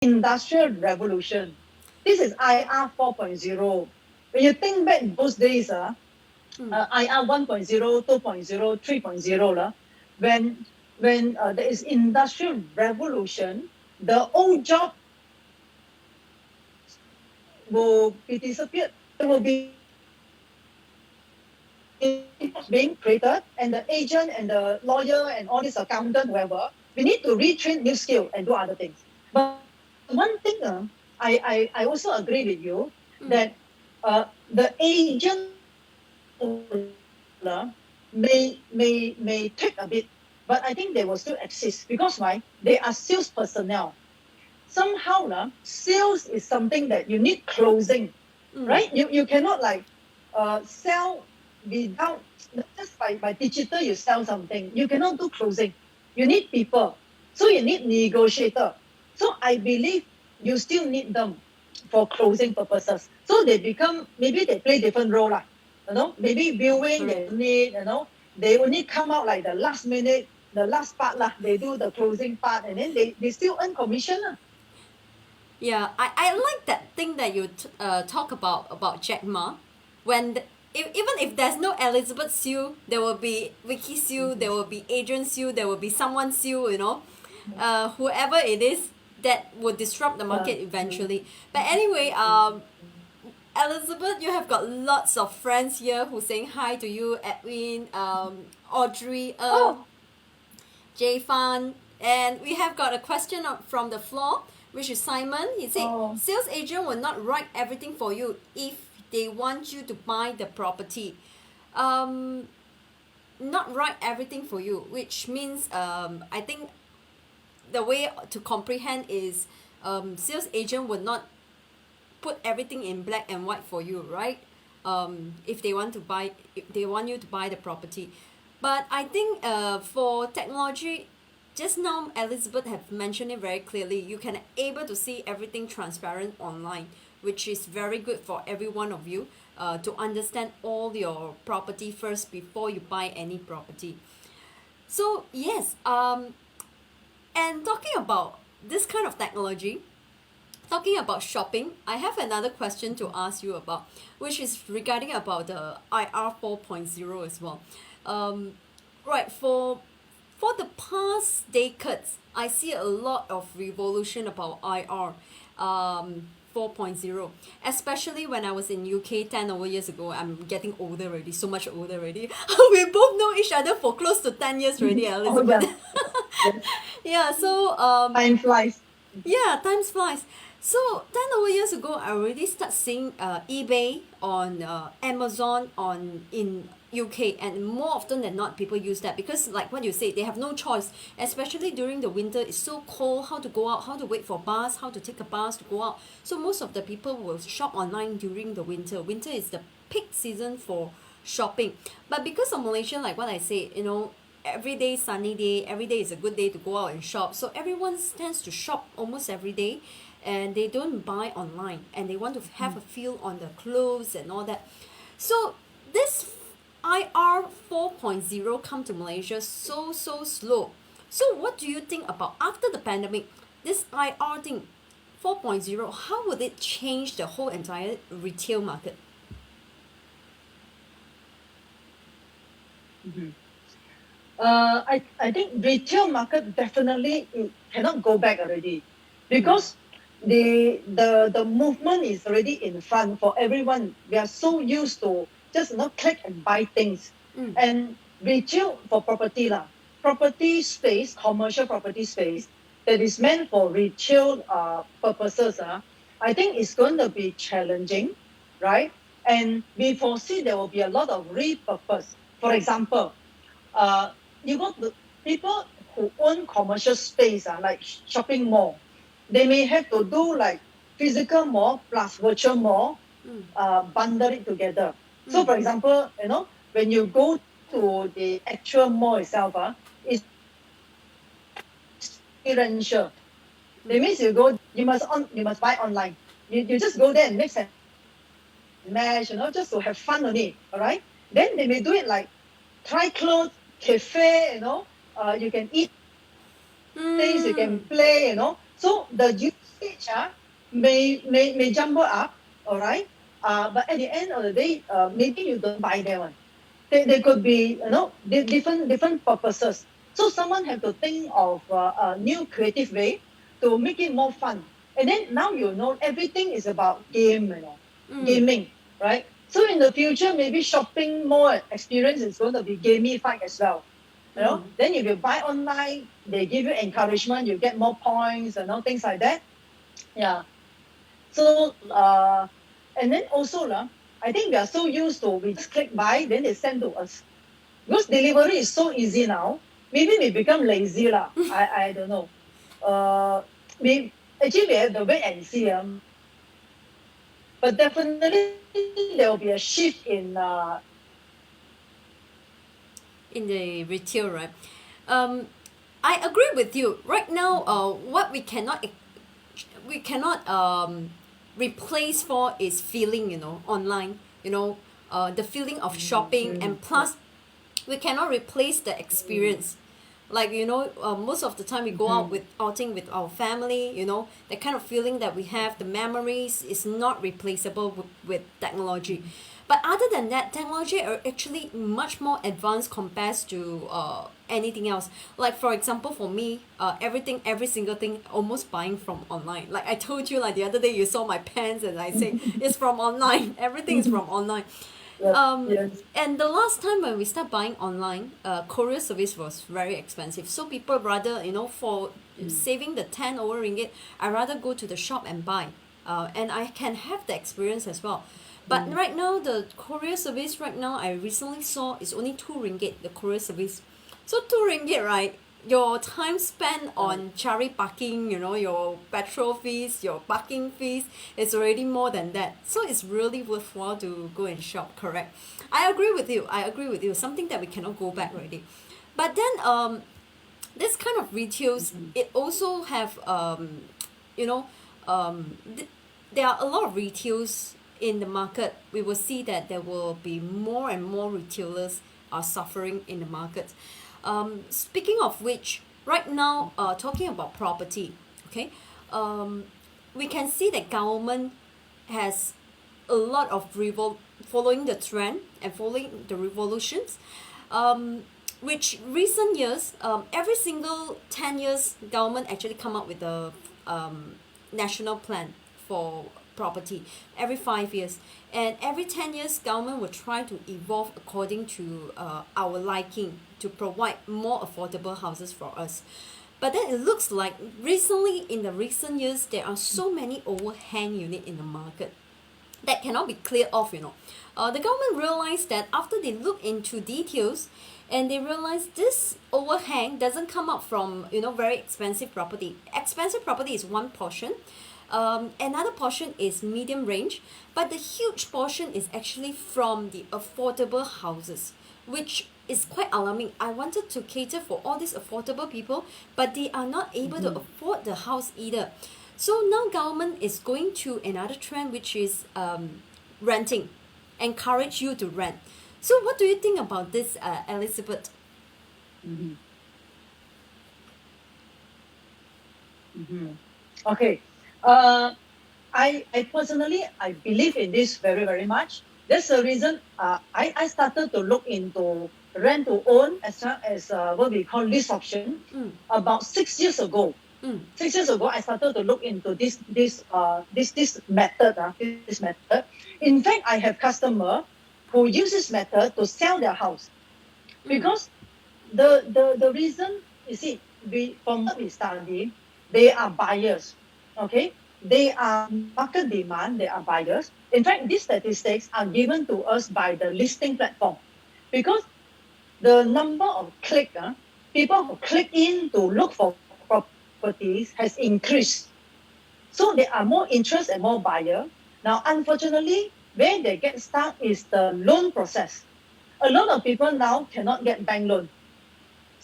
industrial revolution. This is IR 4.0. When you think back those days, IR 1.0, 2.0, 3.0, when there is industrial revolution, the old job will be disappeared. There will be being created, and the agent and the lawyer and all this accountant, whoever, we need to retrain new skill and do other things. But one thing, I also agree with you that the agent may take a bit, but I think they will still exist because why? They are sales personnel. Somehow, sales is something that you need closing, right? You cannot like sell without just by digital you sell something. You cannot do closing. You need people. So you need negotiator. So I believe you still need them for closing purposes. So they become, maybe they play different role lah. Maybe viewing they need, they only come out like the last minute, the last part lah. They do the closing part and then they still earn commission lah. Yeah, I like that thing that you talk about Jack Ma. When even if there's no Elizabeth Sue, there will be Vicky Sue, there will be Adrian Sue, there will be someone Sue, whoever it is that would disrupt the market eventually. But anyway, Elizabeth, you have got lots of friends here who saying hi to you, Edwin, Audrey, Jay Fan, and we have got a question from the floor, which is Simon. He said, sales agent will not write everything for you if they want you to buy the property. Not write everything for you, which means I think the way to comprehend is sales agent will not put everything in black and white for you, right? If they want you to buy the property. But I think for technology, just now Elizabeth have mentioned it very clearly. You can able to see everything transparent online, which is very good for every one of you to understand all your property first before you buy any property. So yes, and talking about this kind of technology, talking about shopping, I have another question to ask you about, which is regarding about the IR 4.0 as well. Right, for the past decades, I see a lot of revolution about IR 4.0, especially when I was in UK 10 over years ago. I'm getting older already, so much older already. We both know each other for close to 10 years already, Elizabeth. Yeah, so Time flies. yeah, time flies. So 10 over years ago, I already start seeing eBay on Amazon in UK, and more often than not, people use that because, like what you say, they have no choice. Especially during the winter, it's so cold. How to go out? How to wait for bus? How to take a bus to go out? So most of the people will shop online during the winter. Winter is the peak season for shopping. But because of Malaysia, like what I say, every day sunny day, every day is a good day to go out and shop. So everyone tends to shop almost every day, and they don't buy online, and they want to have a feel on the clothes and all that. So this IR 4.0 come to Malaysia so slow. So what do you think about after the pandemic, this IR thing 4.0, how would it change the whole entire retail market? I think retail market definitely it cannot go back already because the movement is already in front for everyone. We are so used to just click and buy things. And retail for property lah, property space, commercial property space that is meant for retail purposes. I think it's going to be challenging, right? And we foresee there will be a lot of repurpose. For example, you got the people who own commercial space, like shopping mall, they may have to do like physical mall plus virtual mall, bundle it together. So for example, when you go to the actual mall itself, it's experiential. That means you must buy online. You just go there and mix and match, just to have fun only. All right. Then they may do it like try clothes, cafe, you can eat things, you can play, So the use percentage may jumble up, all right? But at the end of the day, maybe you don't buy that one. They could be, different purposes. So someone have to think of a new creative way to make it more fun. And then now everything is about Mm. gaming, right? So in the future, maybe shopping mall experience is going to be gamified as well. Mm. Then if you buy online, they give you encouragement, you get more points, things like that. Yeah. So and then also I think we are so used to we just click buy, then they send to us. Because delivery is so easy now. Maybe we become lazy lah. I don't know. We actually we have to wait and see. But definitely there will be a shift In the retail, right? Um, I agree with you. Right now, what we cannot replace for is feeling, online. The feeling of shopping, and plus we cannot replace the experience. Like, most of the time we go out with outing with our family, the kind of feeling that we have, the memories is not replaceable with technology. But other than that, technology are actually much more advanced compared to anything else. Like, for example, for me, every single thing almost buying from online. Like I told you, like the other day you saw my pants and I say it's from online. Everything is from online. yes, um yes. and the last time when we start buying online, courier service was very expensive, so people rather, for saving the 10 over ringgit, I rather go to the shop and buy, and I can have the experience as well. But right now, the courier service right now, I recently saw is only 2 ringgit, the courier service. So 2 ringgit, right? Your time spent on cherry parking, your petrol fees, your parking fees, is already more than that. So it's really worthwhile to go and shop, correct? I agree with you. I agree with you. Something that we cannot go back already. But then, this kind of retails, it also have, you know, there are a lot of retails in the market. We will see that there will be more and more retailers are suffering in the market. Speaking of which, right now, talking about property, okay, we can see that government has a lot of following the trend and following the revolutions, which recent years, every single 10 years, government actually come up with a national plan for property every 5 years, and every 10 years government will try to evolve according to our liking to provide more affordable houses for us. But then it looks like recently, in the recent years, there are so many overhang unit in the market that cannot be cleared off. The government realized that after they look into details, and they realize this overhang doesn't come up from very expensive property. Expensive property is one portion. Another portion is medium range, but the huge portion is actually from the affordable houses, which is quite alarming. I wanted to cater for all these affordable people, but they are not able to afford the house either. So now government is going to another trend, which is renting, encourage you to rent. So what do you think about this, Elizabeth? Okay. I personally I believe in this very very much. That's the reason I started to look into rent to own as well as what we call lease option Mm, about 6 years ago. mm, 6 years ago, I started to look into this method. This method. In fact, I have customer who use this method to sell their house mm, because the reason you see from what we study, they are buyers. Okay, they are market demand. They are buyers. In fact, these statistics are given to us by the listing platform because the number of people who click in to look for properties has increased. So there are more interest and more buyer. Now, unfortunately, where they get stuck is the loan process. A lot of people now cannot get bank loan.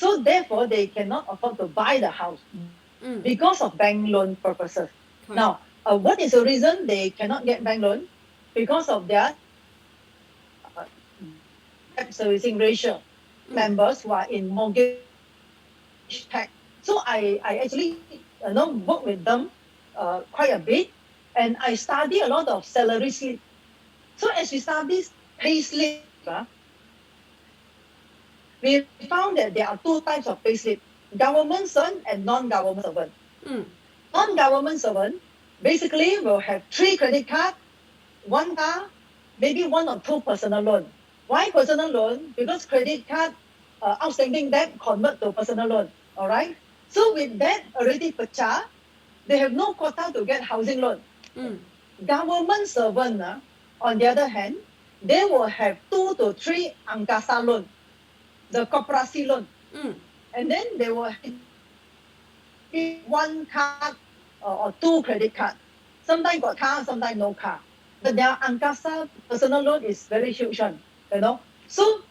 So therefore, they cannot afford to buy the house mm. because of bank loan purposes. Correct. Now, what is the reason they cannot get bank loan? Because of their debt servicing ratio. Mm, Members who are in mortgage tech. So I actually work with them quite a bit, and I study a lot of salary slip. So as we study pay slip, we found that there are two types of pay slip: government servant and non-government servant. Mm. Non-government servant basically will have 3 credit cards, 1 car, maybe 1 or 2 personal loan. Why personal loan? Because credit card outstanding debt convert to personal loan. All right. So with that already pecah, they have no quota to get housing loan. Mm. Government servant, on the other hand, they will have 2 to 3 angkasa loan, the koperasi loan, Mm. and then they will have 1 card or 2 credit card. Sometimes got car, sometimes no car. But their angkasa personal loan is very huge one, you know. So